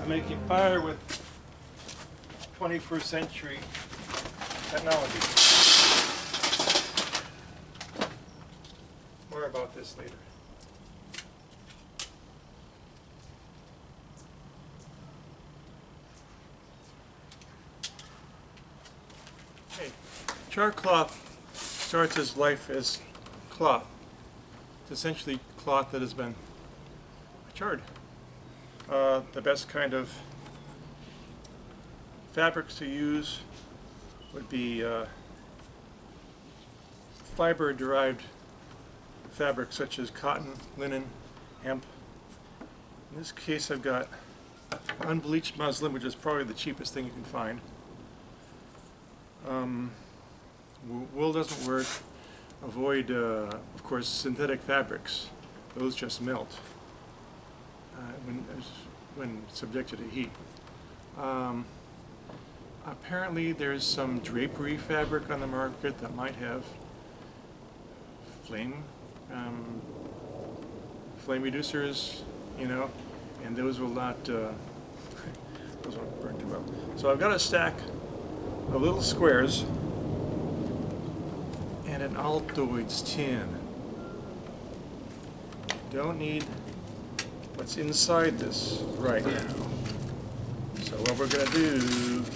I'm making fire with 21st century technology. More about this later. Okay. Char cloth starts its life as cloth. It's essentially cloth that has been charred. The best kind of fabrics to use would be fiber-derived fabrics such as cotton, linen, hemp. In this case I've got unbleached muslin, which is probably the cheapest thing you can find. Wool doesn't work. Avoid, of course, synthetic fabrics. Those just melt when subjected to heat. Apparently there's some drapery fabric on the market that might have flame reducers, you know, and those will not those won't burn too well. So I've got a stack of little squares and an Altoids tin. You don't need what's inside this right now. So what we're going to do is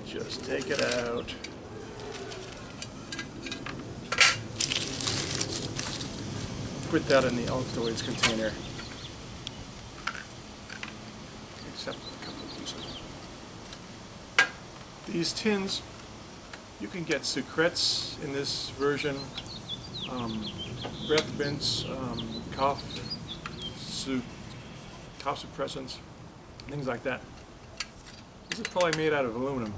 just take it out. Put that in the Altoids container. Except a couple of these tins, you can get sucrets in this version, breath mints, cough suppressants, things like that. This is probably made out of aluminum.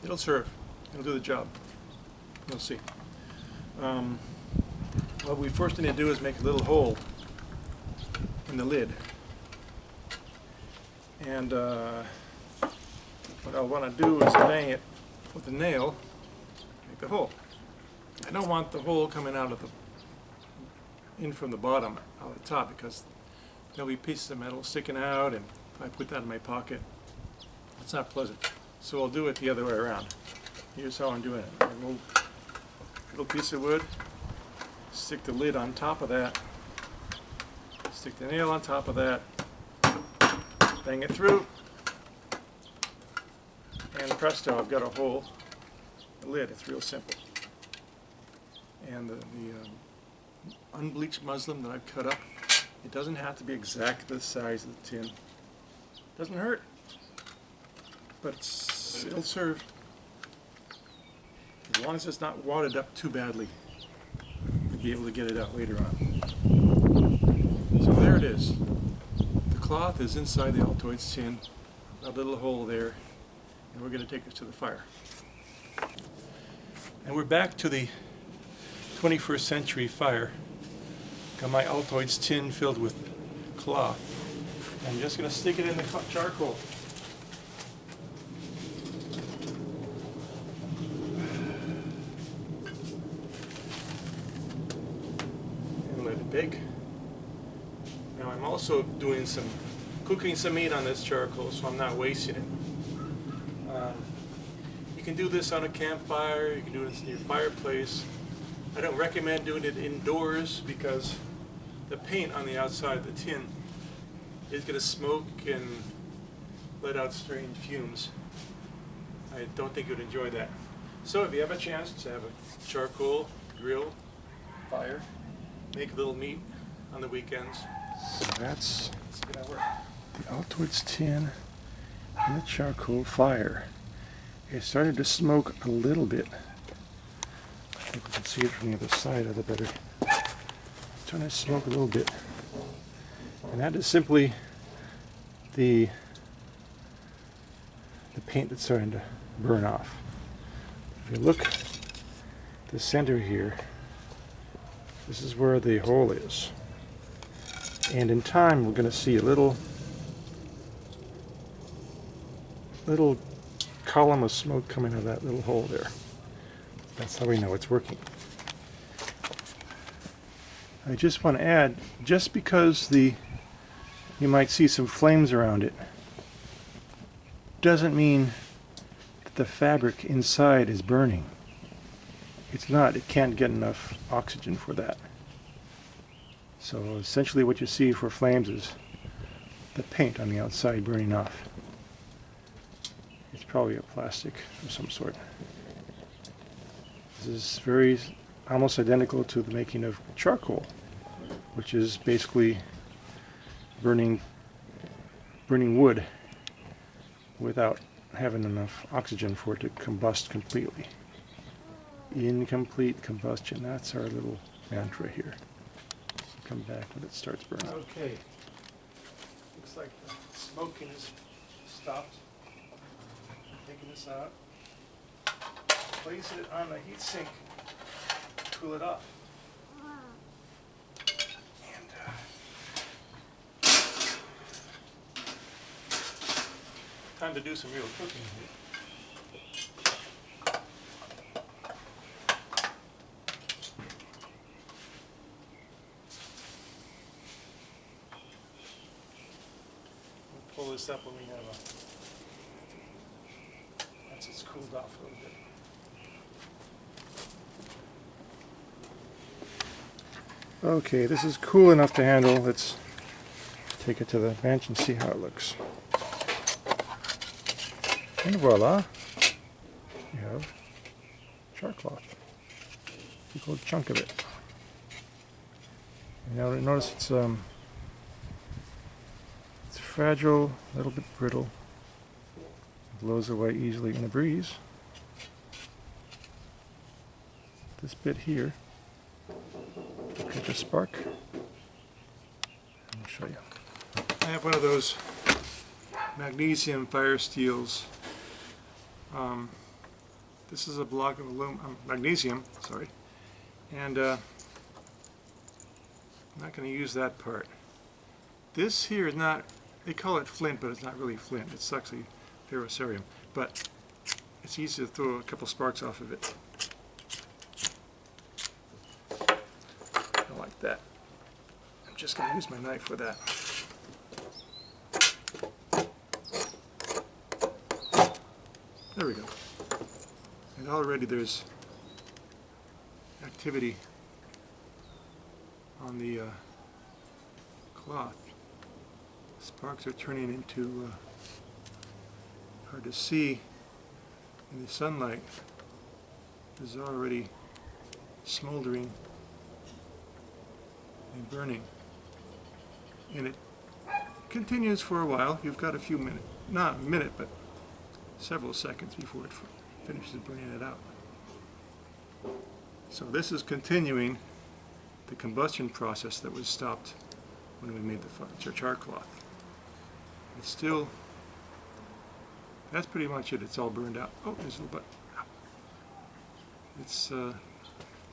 It'll serve. It'll do the job. You'll see. What we first need to do is make a little hole in the lid. And what I want to do is bang it with a nail, make the hole. I don't want the hole coming out of in from the bottom, out of the top, because there'll be pieces of metal sticking out, and if I put that in my pocket, it's not pleasant. So I'll do it the other way around. Here's how I'm doing it. A little piece of wood, stick the lid on top of that, stick the nail on top of that, bang it through, and presto, I've got a hole, a lid. It's real simple. And the unbleached muslin that I've cut up, it doesn't have to be exactly the size of the tin. Doesn't hurt, but it'll serve as long as it's not wadded up too badly. You'll be able to get it out later on. So there it is. The cloth is inside the Altoids tin, a little hole there, and we're going to take this to the fire. And we're back to the 21st century fire. Got my Altoids tin filled with cloth. I'm just going to stick it in the charcoal. And let it bake. Now I'm also doing cooking some meat on this charcoal, so I'm not wasting it. You can do this on a campfire, you can do this in your fireplace. I don't recommend doing it indoors because the paint on the outside of the tin is going to smoke and let out strange fumes. I don't think you'd enjoy that. So if you have a chance to have a charcoal grill fire, make a little meat on the weekends. So that's gonna work. The Altoids tin and the charcoal fire. It started to smoke a little bit. I think we can see it from the other side of the better. It's starting to smoke a little bit. And that is simply the paint that's starting to burn off. If you look at the center here, this is where the hole is. And in time we're going to see a little column of smoke coming out of that little hole there. That's how we know it's working. I just want to add, just because the you might see some flames around it. Doesn't mean that the fabric inside is burning. It's not. It can't get enough oxygen for that. So essentially what you see for flames is the paint on the outside burning off. It's probably a plastic of some sort. This is very almost identical to the making of charcoal, which is basically burning wood without having enough oxygen for it to combust completely. Incomplete combustion. That's our little mantra here. Come back when it starts burning. Okay. Looks like the smoking is stopped. Taking this out. Place it on the heat sink. Cool it off. And time to do some real cooking here. Pull this up when we have once it's cooled off a little bit. Okay, this is cool enough to handle. Let's take it to the bench and see how it looks. And voila, you have charcloth. A good chunk of it. Now notice it's fragile, a little bit brittle. It blows away easily in a breeze. This bit here, catch a spark. I'll show you. I have one of those magnesium fire steels. This is a block of magnesium, sorry, and I'm not going to use that part. This here is not. They call it flint, but it's not really flint. It's actually ferrocerium, but it's easy to throw a couple sparks off of it. Like that. I'm just going to use my knife for that. There we go. And already there's activity on the cloth. Sparks are turning into hard to see in the sunlight. This is already smoldering and burning, and it continues for a while. You've got a few minutes, not a minute, but several seconds before it finishes burning it out. So this is continuing the combustion process that was stopped when we made the charcloth. It's still, that's pretty much it. It's all burned out. Oh, there's a little bit. It's so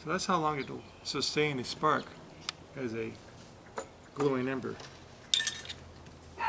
that's how long it'll sustain a spark as a glowing ember.